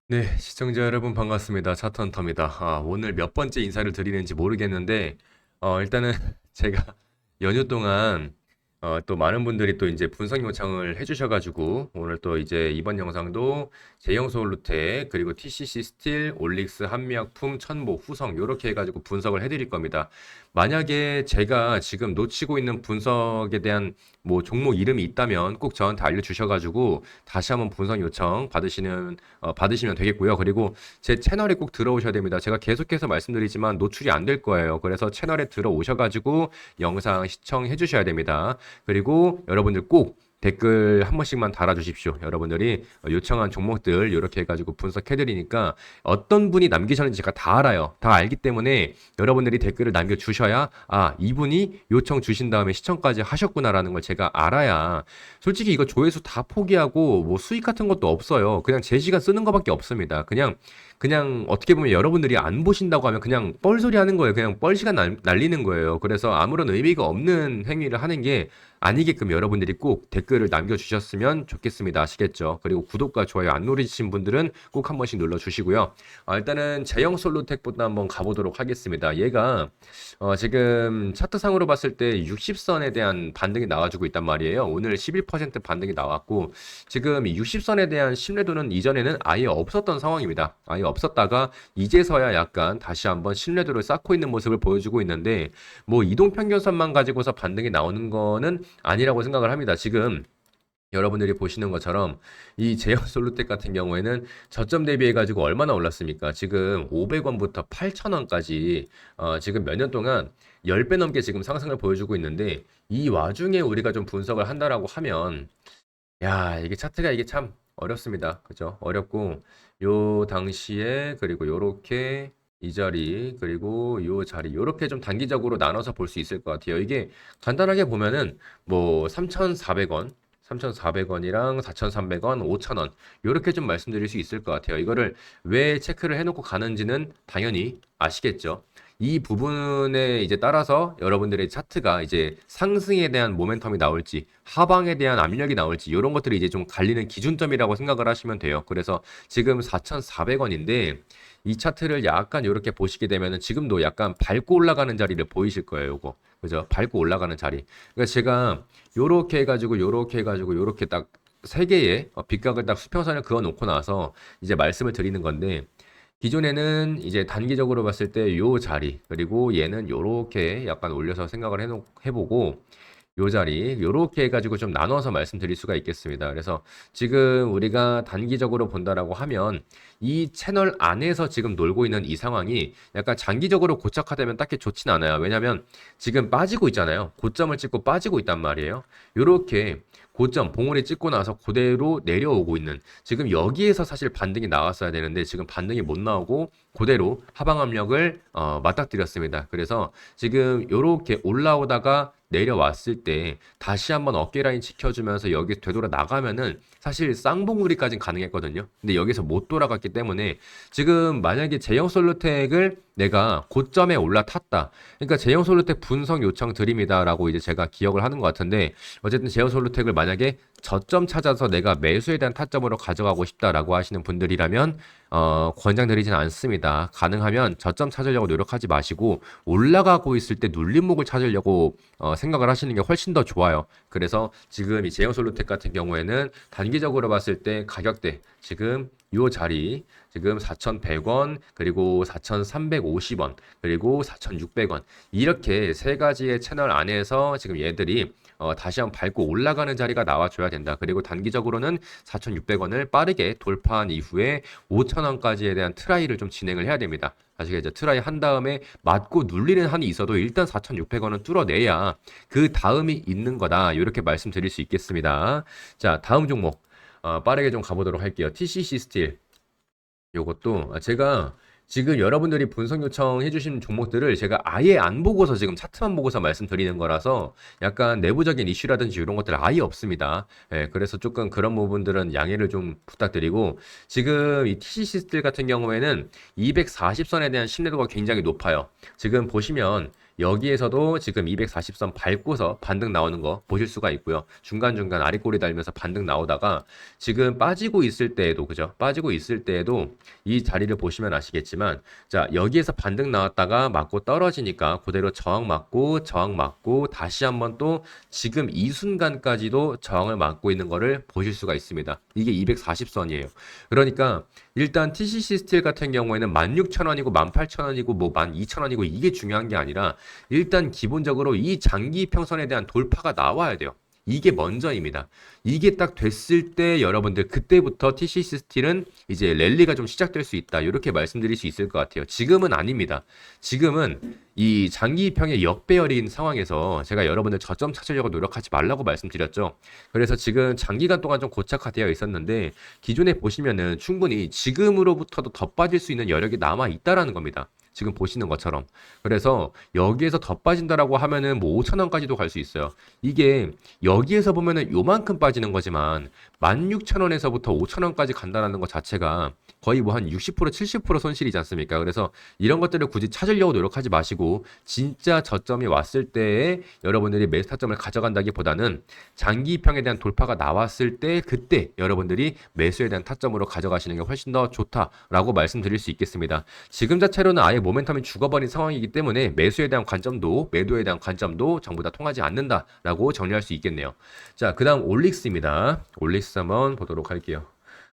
네, 시청자 여러분 반갑습니다. 차트헌터입니다. 오늘 몇 번째 인사를 드리는지 모르겠는데, 일단은 제가 연휴 동안 또 많은 분들이 또 이제 분석 요청을 해주셔가지고, 오늘 또 이제 이번 영상도 제형 솔루텍, 그리고 TCC 스틸, 올릭스 한미약품, 천보, 후성, 요렇게 해가지고 분석을 해드릴 겁니다. 만약에 제가 지금 놓치고 있는 분석에 대한 뭐 종목 이름이 있다면 꼭 저한테 알려주셔가지고, 다시 한번 분석 요청 받으시면 되겠고요. 그리고 제 채널에 꼭 들어오셔야 됩니다. 제가 계속해서 말씀드리지만 노출이 안 될 거예요. 그래서 채널에 들어오셔가지고 영상 시청해 주셔야 됩니다. 그리고 여러분들 꼭 댓글 한 번씩만 달아주십시오. 여러분들이 요청한 종목들 이렇게 해가지고 분석해드리니까 어떤 분이 남기셨는지 제가 다 알아요. 다 알기 때문에 여러분들이 댓글을 남겨주셔야 이분이 요청 주신 다음에 시청까지 하셨구나라는 걸 제가 알아야 솔직히 이거 조회수 다 포기하고 뭐 수익 같은 것도 없어요. 그냥 제 시간 쓰는 것밖에 없습니다. 그냥 어떻게 보면 여러분들이 안 보신다고 하면 그냥 뻘소리 하는 거예요. 그냥 뻘 시간 날리는 거예요. 그래서 아무런 의미가 없는 행위를 하는 게 아니게끔 여러분들이 꼭 댓글을 남겨주셨으면 좋겠습니다. 아시겠죠? 그리고 구독과 좋아요 안 누르신 분들은 꼭 한 번씩 눌러주시고요. 일단은 제형 솔루텍부터 한번 가보도록 하겠습니다. 얘가 지금 차트상으로 봤을 때 60선에 대한 반등이 나와주고 있단 말이에요. 오늘 11% 반등이 나왔고 지금 이 60선에 대한 신뢰도는 이전에는 아예 없었던 상황입니다. 아예 없었다가 이제서야 약간 다시 한번 신뢰도를 쌓고 있는 모습을 보여주고 있는데 뭐 이동평균선만 가지고서 반등이 나오는 거는 아니라고 생각을 합니다. 지금 여러분들이 보시는 것처럼 이 제어 솔루텍 같은 경우에는 저점 대비해 가지고 얼마나 올랐습니까? 지금 500원부터 8,000원까지 지금 몇 년 동안 10배 넘게 지금 상승을 보여주고 있는데 이 와중에 우리가 좀 분석을 한다라고 하면 이게 차트가 이게 참 어렵습니다. 그죠? 어렵고 요 당시에 그리고 요렇게 이 자리 그리고 요 자리 요렇게 좀 단기적으로 나눠서 볼 수 있을 것 같아요. 이게 간단하게 보면은 뭐 3,400원 3,400원이랑 4,300원, 5,000원 요렇게 좀 말씀드릴 수 있을 것 같아요. 이거를 왜 체크를 해놓고 가는지는 당연히 아시겠죠. 이 부분에 이제 따라서 여러분들의 차트가 이제 상승에 대한 모멘텀이 나올지 하방에 대한 압력이 나올지 이런 것들이 이제 좀 갈리는 기준점이라고 생각을 하시면 돼요. 그래서 지금 4,400원인데 이 차트를 약간 이렇게 보시게 되면은 지금도 약간 밟고 올라가는 자리를 보이실 거예요. 요거. 그죠? 밟고 올라가는 자리. 그러니까 제가 요렇게 딱 세 개의 빗각을 딱 수평선을 그어 놓고 나서 이제 말씀을 드리는 건데 기존에는 이제 단기적으로 봤을 때 요 자리 그리고 얘는 요렇게 약간 올려서 생각을 해보고 요 자리 요렇게 해가지고 좀 나눠서 말씀드릴 수가 있겠습니다. 그래서 지금 우리가 단기적으로 본다라고 하면 이 채널 안에서 지금 놀고 있는 이 상황이 약간 장기적으로 고착화되면 딱히 좋진 않아요. 왜냐면 지금 빠지고 있잖아요. 고점을 찍고 빠지고 있단 말이에요. 요렇게 고점 봉우리 찍고 나서 그대로 내려오고 있는 지금 여기에서 사실 반등이 나왔어야 되는데 지금 반등이 못 나오고 그대로 하방 압력을 맞닥뜨렸습니다. 그래서 지금 요렇게 올라오다가 내려왔을 때 다시 한번 어깨 라인 지켜주면서 여기 되돌아 나가면은 사실 쌍봉우리까지는 가능했거든요. 근데 여기서 못 돌아갔기 때문에 지금 만약에 제형 솔루텍을 내가 고점에 올라탔다. 그러니까 제형 솔루텍 분석 요청 드립니다라고 이제 제가 기억을 하는 것 같은데 어쨌든 제형 솔루텍을 만약에 저점 찾아서 내가 매수에 대한 타점으로 가져가고 싶다라고 하시는 분들이라면 권장드리진 않습니다. 가능하면 저점 찾으려고 노력하지 마시고 올라가고 있을 때 눌림목을 찾으려고 생각을 하시는 게 훨씬 더 좋아요. 그래서 지금 이 제형솔루텍 같은 경우에는 단기적으로 봤을 때 가격대 지금 요 자리 지금 4,100원 그리고 4,350원 그리고 4,600원 이렇게 세 가지의 채널 안에서 지금 얘들이 다시 한번 밟고 올라가는 자리가 나와줘야 된다. 그리고 단기적으로는 4,600원을 빠르게 돌파한 이후에 5,000원까지에 대한 트라이를 좀 진행을 해야 됩니다. 아시겠죠? 트라이 한 다음에 맞고 눌리는 한이 있어도 일단 4,600원은 뚫어내야 그 다음이 있는 거다. 이렇게 말씀드릴 수 있겠습니다. 자, 다음 종목 빠르게 좀 가보도록 할게요. TCC 스틸. 요것도 제가 지금 여러분들이 분석 요청해 주신 종목들을 제가 아예 안 보고서 지금 차트만 보고서 말씀드리는 거라서 약간 내부적인 이슈라든지 이런 것들 아예 없습니다. 그래서 조금 그런 부분들은 양해를 좀 부탁드리고 지금 이 TCC 스틸 같은 경우에는 240선에 대한 신뢰도가 굉장히 높아요. 지금 보시면 여기에서도 지금 240선 밟고서 반등 나오는 거 보실 수가 있고요. 중간중간 아랫꼬리 달면서 반등 나오다가 지금 빠지고 있을 때에도, 그죠? 빠지고 있을 때에도 이 자리를 보시면 아시겠지만, 자, 여기에서 반등 나왔다가 맞고 떨어지니까 그대로 저항 맞고 다시 한번 또 지금 이 순간까지도 저항을 맞고 있는 거를 보실 수가 있습니다. 이게 240선이에요. 그러니까 일단 TCC 스틸 같은 경우에는 16,000원이고 18,000원이고 뭐 12,000원이고 이게 중요한 게 아니라 일단 기본적으로 이 장기 평선에 대한 돌파가 나와야 돼요. 이게 먼저입니다. 이게 딱 됐을 때 여러분들 그때부터 TCC 스틸은 이제 랠리가 좀 시작될 수 있다. 이렇게 말씀드릴 수 있을 것 같아요. 지금은 아닙니다. 지금은 이 장기평의 역배열인 상황에서 제가 여러분들 저점 찾으려고 노력하지 말라고 말씀드렸죠. 그래서 지금 장기간 동안 좀 고착화되어 있었는데 기존에 보시면은 충분히 지금으로부터도 더 빠질 수 있는 여력이 남아 있다라는 겁니다. 지금 보시는 것처럼. 그래서 여기에서 더 빠진다라고 하면은 뭐 5,000원까지도 갈 수 있어요. 이게 여기에서 보면은 요만큼 빠지는 거지만 16,000원에서부터 5,000원까지 간다는 것 자체가 거의 뭐 한 60% 70% 손실이지 않습니까? 그래서 이런 것들을 굳이 찾으려고 노력하지 마시고 진짜 저점이 왔을 때에 여러분들이 매수 타점을 가져간다기보다는 장기평에 대한 돌파가 나왔을 때 그때 여러분들이 매수에 대한 타점으로 가져가시는 게 훨씬 더 좋다라고 말씀드릴 수 있겠습니다. 지금 자체로는 아예 모멘텀이 죽어버린 상황이기 때문에 매수에 대한 관점도 매도에 대한 관점도 전부 다 통하지 않는다라고 정리할 수 있겠네요. 자, 그 다음 올릭스입니다. 올릭스 한번 보도록 할게요.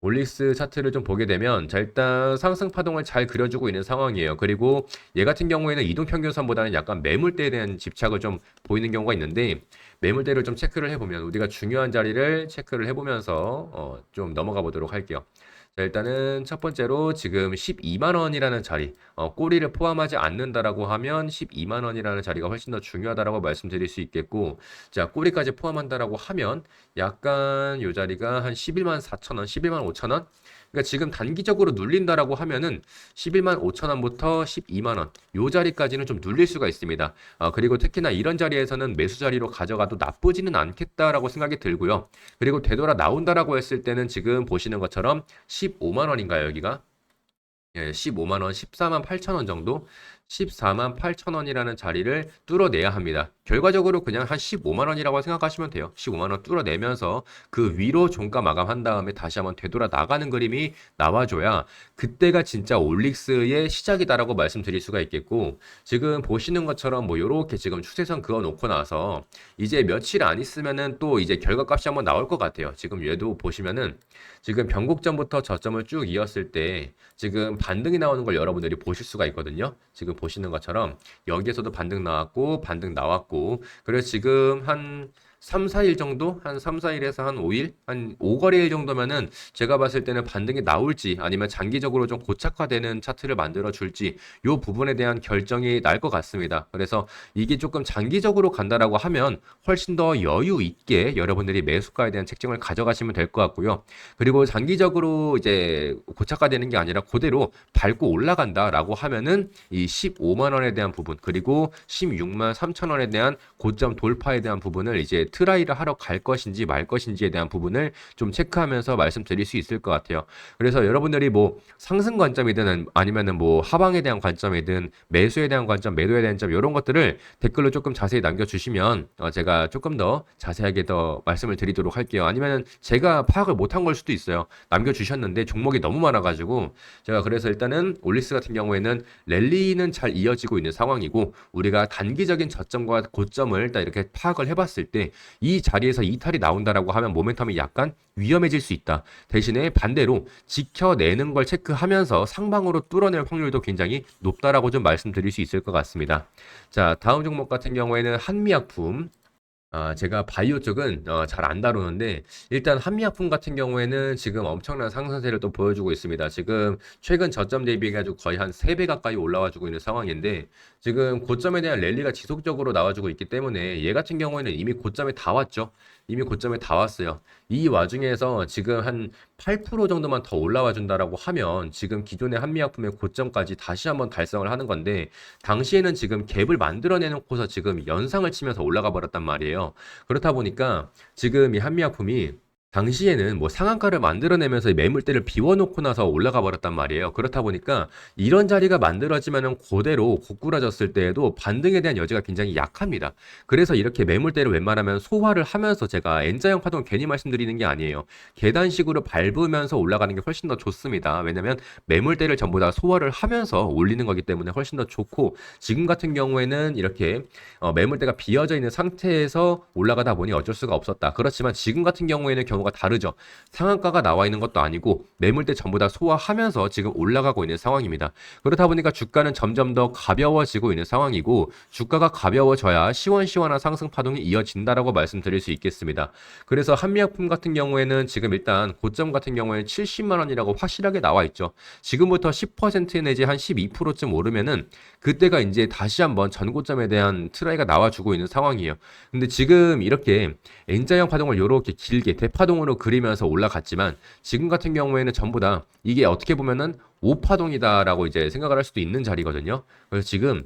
올릭스 차트를 좀 보게 되면 자 일단 상승 파동을 잘 그려주고 있는 상황이에요. 그리고 얘 같은 경우에는 이동평균선보다는 약간 매물대에 대한 집착을 좀 보이는 경우가 있는데 매물대를 좀 체크를 해보면 우리가 중요한 자리를 체크를 해보면서 좀 넘어가 보도록 할게요. 자, 일단은 첫 번째로 지금 12만 원이라는 자리, 꼬리를 포함하지 않는다라고 하면 12만 원이라는 자리가 훨씬 더 중요하다라고 말씀드릴 수 있겠고, 자, 꼬리까지 포함한다라고 하면 약간 요 자리가 한 11만 4천 원, 11만 5천 원? 그러니까 지금 단기적으로 눌린다라고 하면은 11만 5천 원부터 12만 원, 요 자리까지는 좀 눌릴 수가 있습니다. 그리고 특히나 이런 자리에서는 매수 자리로 가져가도 나쁘지는 않겠다라고 생각이 들고요. 그리고 되돌아 나온다라고 했을 때는 지금 보시는 것처럼 15만 원인가요, 여기가? 예, 15만 원, 14만 8천 원 정도? 14만 8천 원이라는 자리를 뚫어내야 합니다. 결과적으로 그냥 한 15만 원이라고 생각하시면 돼요. 15만 원 뚫어내면서 그 위로 종가 마감한 다음에 다시 한번 되돌아 나가는 그림이 나와줘야 그때가 진짜 올릭스의 시작이다라고 말씀드릴 수가 있겠고 지금 보시는 것처럼 뭐 요렇게 지금 추세선 그어 놓고 나서 이제 며칠 안 있으면은 또 이제 결과값이 한번 나올 것 같아요. 지금 얘도 보시면은 지금 변곡점부터 저점을 쭉 이었을 때 지금 반등이 나오는 걸 여러분들이 보실 수가 있거든요. 지금 보시는 것처럼 여기에서도 반등 나왔고 반등 나왔고 그래서 지금 한 3, 4일 정도? 한 3, 4일에서 한 5일? 한 5거래일 정도면은 제가 봤을 때는 반등이 나올지 아니면 장기적으로 좀 고착화되는 차트를 만들어 줄지 요 부분에 대한 결정이 날 것 같습니다. 그래서 이게 조금 장기적으로 간다라고 하면 훨씬 더 여유 있게 여러분들이 매수가에 대한 책정을 가져가시면 될 것 같고요. 그리고 장기적으로 이제 고착화되는 게 아니라 그대로 밟고 올라간다라고 하면은 이 15만 원에 대한 부분 그리고 16만 3천 원에 대한 고점 돌파에 대한 부분을 이제 트라이를 하러 갈 것인지 말 것인지에 대한 부분을 좀 체크하면서 말씀드릴 수 있을 것 같아요. 그래서 여러분들이 뭐 상승 관점이든 아니면은 뭐 하방에 대한 관점이든 매수에 대한 관점, 매도에 대한 점 이런 것들을 댓글로 조금 자세히 남겨주시면 제가 조금 더 자세하게 더 말씀을 드리도록 할게요. 아니면은 제가 파악을 못한 걸 수도 있어요. 남겨주셨는데 종목이 너무 많아가지고 제가 그래서 일단은 올릭스 같은 경우에는 랠리는 잘 이어지고 있는 상황이고 우리가 단기적인 저점과 고점을 딱 이렇게 파악을 해봤을 때 이 자리에서 이탈이 나온다라고 하면 모멘텀이 약간 위험해질 수 있다. 대신에 반대로 지켜내는 걸 체크하면서 상방으로 뚫어낼 확률도 굉장히 높다라고 좀 말씀드릴 수 있을 것 같습니다. 자, 다음 종목 같은 경우에는 한미약품. 제가 바이오 쪽은 잘 안 다루는데 일단 한미약품 같은 경우에는 지금 엄청난 상승세를 또 보여주고 있습니다. 지금 최근 저점 대비해가지고 거의 한 3배 가까이 올라와주고 있는 상황인데 지금 고점에 대한 랠리가 지속적으로 나와주고 있기 때문에 얘 같은 경우에는 이미 고점에 다 왔죠. 이미 고점에 다 왔어요. 이 와중에서 지금 한 8% 정도만 더 올라와 준다라고 하면 지금 기존의 한미약품의 고점까지 다시 한번 달성을 하는 건데 당시에는 지금 갭을 만들어내 놓고서 지금 연상을 치면서 올라가 버렸단 말이에요. 그렇다 보니까 지금 이 한미약품이 당시에는 뭐 상한가를 만들어내면서 매물대를 비워놓고 나서 올라가 버렸단 말이에요. 그렇다 보니까 이런 자리가 만들어지면은 그대로 고꾸라졌을 때에도 반등에 대한 여지가 굉장히 약합니다. 그래서 이렇게 매물대를 웬만하면 소화를 하면서 제가 N자형 파동 괜히 말씀드리는 게 아니에요. 계단식으로 밟으면서 올라가는 게 훨씬 더 좋습니다. 왜냐면 매물대를 전부 다 소화를 하면서 올리는 거기 때문에 훨씬 더 좋고, 지금 같은 경우에는 이렇게 매물대가 비어져 있는 상태에서 올라가다 보니 어쩔 수가 없었다. 그렇지만 지금 같은 경우에는 경우가 다르죠. 상한가가 나와 있는 것도 아니고 매물대 전부 다 소화하면서 지금 올라가고 있는 상황입니다. 그렇다 보니까 주가는 점점 더 가벼워지고 있는 상황이고, 주가가 가벼워져야 시원시원한 상승 파동이 이어진다라고 말씀드릴 수 있겠습니다. 그래서 한미약품 같은 경우에는 지금 일단 고점 같은 경우에는 70만 원이라고 확실하게 나와 있죠. 지금부터 10% 내지 한 12%쯤 오르면은 그때가 이제 다시 한번 전고점에 대한 트라이가 나와주고 있는 상황이에요. 근데 지금 이렇게 N자형 파동을 이렇게 길게 대파동으로 그리면서 올라갔지만, 지금 같은 경우에는 전부 다 이게 어떻게 보면은 5파동이다라고 이제 생각을 할 수도 있는 자리거든요. 그래서 지금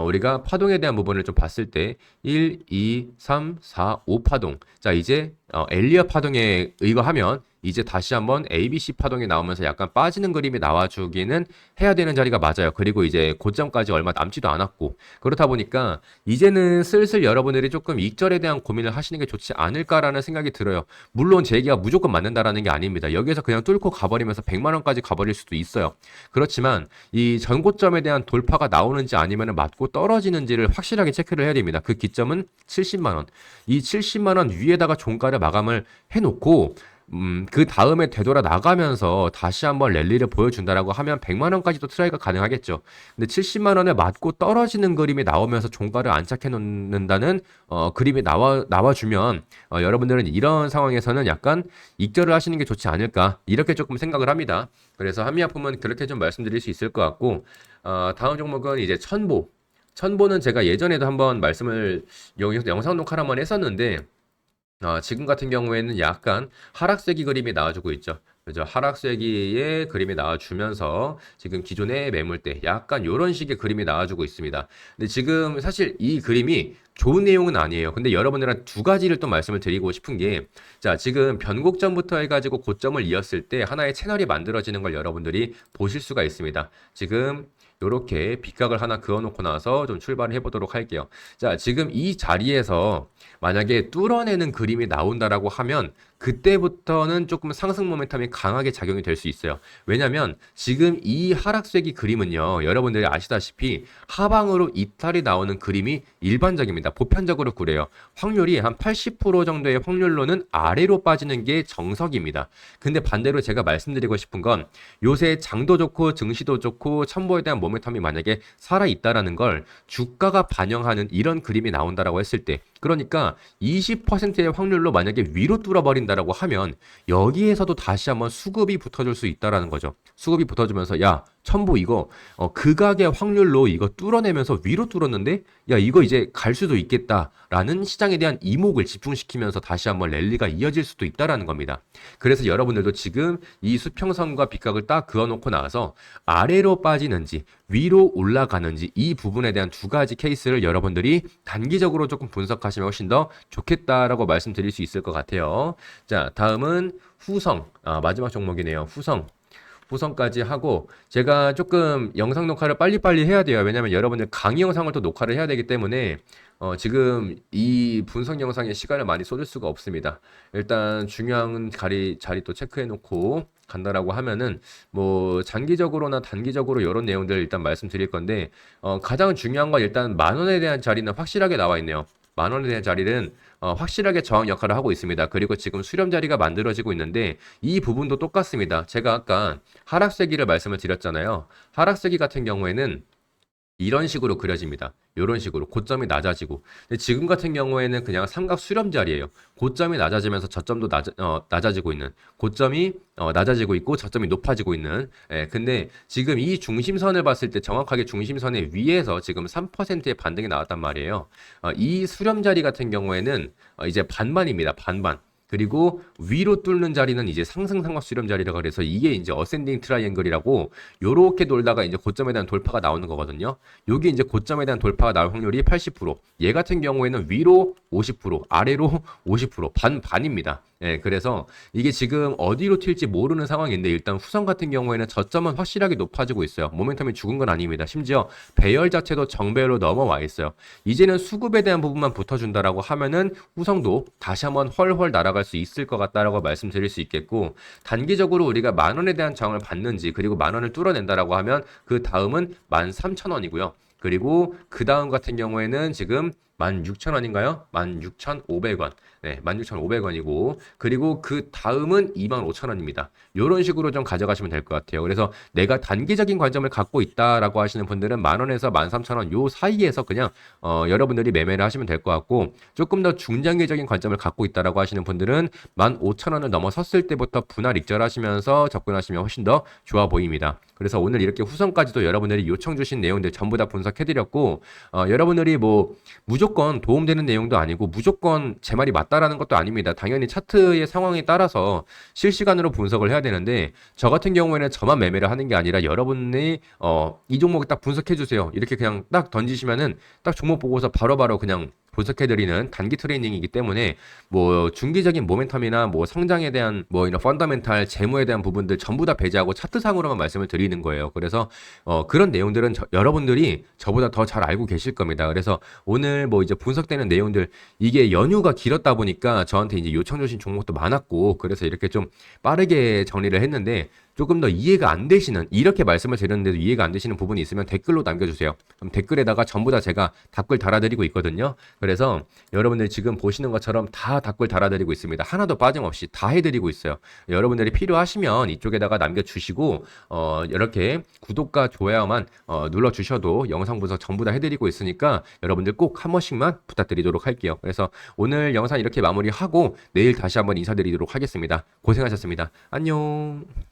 우리가 파동에 대한 부분을 좀 봤을 때 1, 2, 3, 4, 5파동. 자, 이제 엘리엇 파동에 의거하면 이제 다시 한번 ABC 파동이 나오면서 약간 빠지는 그림이 나와주기는 해야 되는 자리가 맞아요. 그리고 이제 고점까지 얼마 남지도 않았고, 그렇다 보니까 이제는 슬슬 여러분들이 조금 익절에 대한 고민을 하시는 게 좋지 않을까라는 생각이 들어요. 물론 제 얘기가 무조건 맞는다라는 게 아닙니다. 여기에서 그냥 뚫고 가버리면서 100만 원까지 가버릴 수도 있어요. 그렇지만 이 전고점에 대한 돌파가 나오는지 아니면 맞고 떨어지는지를 확실하게 체크를 해야 됩니다. 그 기점은 70만 원. 이 70만 원 위에다가 종가를 마감을 해놓고 그 다음에 되돌아 나가면서 다시 한번 랠리를 보여준다라고 하면 100만 원까지도 트라이가 가능하겠죠. 근데 70만 원에 맞고 떨어지는 그림이 나오면서 종가를 안착해 놓는다는 그림이 나와주면 여러분들은 이런 상황에서는 약간 익절을 하시는 게 좋지 않을까, 이렇게 조금 생각을 합니다. 그래서 한미약품은 그렇게 좀 말씀드릴 수 있을 것 같고, 다음 종목은 이제 천보. 천보는 제가 예전에도 한번 말씀을 여기서 영상 녹화를 한번 했었는데, 지금 같은 경우에는 약간 하락세기 그림이 나와주고 있죠. 그죠? 하락세기의 그림이 나와주면서 지금 기존의 매물대 약간 이런 식의 그림이 나와주고 있습니다. 근데 지금 사실 이 그림이 좋은 내용은 아니에요. 근데 여러분들한 두 가지를 또 말씀을 드리고 싶은 게, 자, 지금 변곡점부터 해가지고 고점을 이었을 때 하나의 채널이 만들어지는 걸 여러분들이 보실 수가 있습니다. 지금 요렇게 빗각을 하나 그어놓고 나서 좀 출발을 해보도록 할게요. 자, 지금 이 자리에서 만약에 뚫어내는 그림이 나온다라고 하면 그때부터는 조금 상승 모멘텀이 강하게 작용이 될 수 있어요. 왜냐면 지금 이 하락세기 그림은요, 여러분들이 아시다시피 하방으로 이탈이 나오는 그림이 일반적입니다. 보편적으로 그래요. 확률이 한 80% 정도의 확률로는 아래로 빠지는 게 정석입니다. 근데 반대로 제가 말씀드리고 싶은 건, 요새 장도 좋고 증시도 좋고 첨보에 대한 모멘텀이 만약에 살아있다라는 걸 주가가 반영하는 이런 그림이 나온다라고 했을 때, 그러니까 20%의 확률로 만약에 위로 뚫어버린다라고 하면 여기에서도 다시 한번 수급이 붙어줄 수 있다라는 거죠. 수급이 붙어주면서, 야, 첨보 이거 극악의 확률로 이거 뚫어내면서 위로 뚫었는데, 야, 이거 이제 갈 수도 있겠다라는 시장에 대한 이목을 집중시키면서 다시 한번 랠리가 이어질 수도 있다라는 겁니다. 그래서 여러분들도 지금 이 수평선과 빗각을 딱 그어놓고 나서 아래로 빠지는지 위로 올라가는지 이 부분에 대한 두 가지 케이스를 여러분들이 단기적으로 조금 분석하시면 훨씬 더 좋겠다라고 말씀드릴 수 있을 것 같아요. 자, 다음은 후성. 마지막 종목이네요. 후성까지 하고, 제가 조금 영상 녹화를 빨리빨리 해야 돼요. 왜냐면 여러분들 강의 영상을 또 녹화를 해야 되기 때문에 지금 이 분석 영상에 시간을 많이 쏟을 수가 없습니다. 일단 중요한 자리 또 체크해 놓고 간다라고 하면은 뭐 장기적으로나 단기적으로 이런 내용들 일단 말씀드릴 건데, 가장 중요한 건 일단 만 원에 대한 자리는 확실하게 나와 있네요. 만 원에 대한 자리는 확실하게 저항 역할을 하고 있습니다. 그리고 지금 수렴 자리가 만들어지고 있는데 이 부분도 똑같습니다. 제가 아까 하락세기를 말씀을 드렸잖아요. 하락세기 같은 경우에는 이런 식으로 그려집니다. 이런 식으로 고점이 낮아지고, 근데 지금 같은 경우에는 그냥 삼각 수렴 자리예요. 고점이 낮아지면서 저점도 낮아지고 있는, 고점이 낮아지고 있고 저점이 높아지고 있는. 근데 지금 이 중심선을 봤을 때 정확하게 중심선의 위에서 지금 3%의 반등이 나왔단 말이에요. 이 수렴 자리 같은 경우에는 이제 반반입니다. 반반. 그리고 위로 뚫는 자리는 이제 상승 삼각 수렴 자리라고 그래서 이게 이제 어센딩 트라이앵글이라고, 요렇게 돌다가 이제 고점에 대한 돌파가 나오는 거거든요. 요게 이제 고점에 대한 돌파가 나올 확률이 80%. 얘 같은 경우에는 위로 50%, 아래로 50%, 반반입니다. 예, 그래서 이게 지금 어디로 튈지 모르는 상황인데 일단 후성 같은 경우에는 저점은 확실하게 높아지고 있어요. 모멘텀이 죽은 건 아닙니다. 심지어 배열 자체도 정배열로 넘어와 있어요. 이제는 수급에 대한 부분만 붙어준다라고 하면은 후성도 다시 한번 헐헐 날아갈 수 있을 것 같다라고 말씀드릴 수 있겠고, 단기적으로 우리가 만 원에 대한 저항을 받는지 그리고 만 원을 뚫어낸다라고 하면 그 다음은 13,000원이고요. 그리고 그 다음 같은 경우에는 지금 16,000원인가요? 16,500원. 네, 16,500원이고, 그리고 그 다음은 25,000원입니다. 이런 식으로 좀 가져가시면 될 것 같아요. 그래서 내가 단기적인 관점을 갖고 있다라고 하시는 분들은 만 원에서 13,000원 요 사이에서 그냥 여러분들이 매매를 하시면 될 것 같고, 조금 더 중장기적인 관점을 갖고 있다라고 하시는 분들은 15,000원을 넘어섰을 때부터 분할 익절하시면서 접근하시면 훨씬 더 좋아 보입니다. 그래서 오늘 이렇게 후성까지도 여러분들이 요청 주신 내용들 전부 다 분석해드렸고, 여러분들이 뭐 무조건 도움되는 내용도 아니고 무조건 제 말이 맞다라는 것도 아닙니다. 당연히 차트의 상황에 따라서 실시간으로 분석을 해야 되는데, 저 같은 경우에는 저만 매매를 하는 게 아니라 여러분이 이 종목을 딱 분석해 주세요, 이렇게 그냥 딱 던지시면은 딱 종목 보고서 바로바로 그냥 분석해드리는 단기 트레이닝이기 때문에, 뭐 중기적인 모멘텀이나 뭐 성장에 대한 뭐 이런 펀더멘탈 재무에 대한 부분들 전부 다 배제하고 차트상으로만 말씀을 드리는 거예요. 그래서 그런 내용들은 여러분들이 저보다 더 잘 알고 계실 겁니다. 그래서 오늘 뭐 이제 분석되는 내용들, 이게 연휴가 길었다 보니까 저한테 이제 요청 주신 종목도 많았고, 그래서 이렇게 좀 빠르게 정리를 했는데, 조금 더 이해가 안 되시는, 이렇게 말씀을 드렸는데도 이해가 안 되시는 부분이 있으면 댓글로 남겨주세요. 그럼 댓글에다가 전부 다 제가 답글 달아드리고 있거든요. 그래서 여러분들이 지금 보시는 것처럼 다 답글 달아드리고 있습니다. 하나도 빠짐없이 다 해드리고 있어요. 여러분들이 필요하시면 이쪽에다가 남겨주시고, 이렇게 구독과 좋아요만 눌러주셔도 영상 분석 전부 다 해드리고 있으니까 여러분들 꼭 한 번씩만 부탁드리도록 할게요. 그래서 오늘 영상 이렇게 마무리하고 내일 다시 한번 인사드리도록 하겠습니다. 고생하셨습니다. 안녕.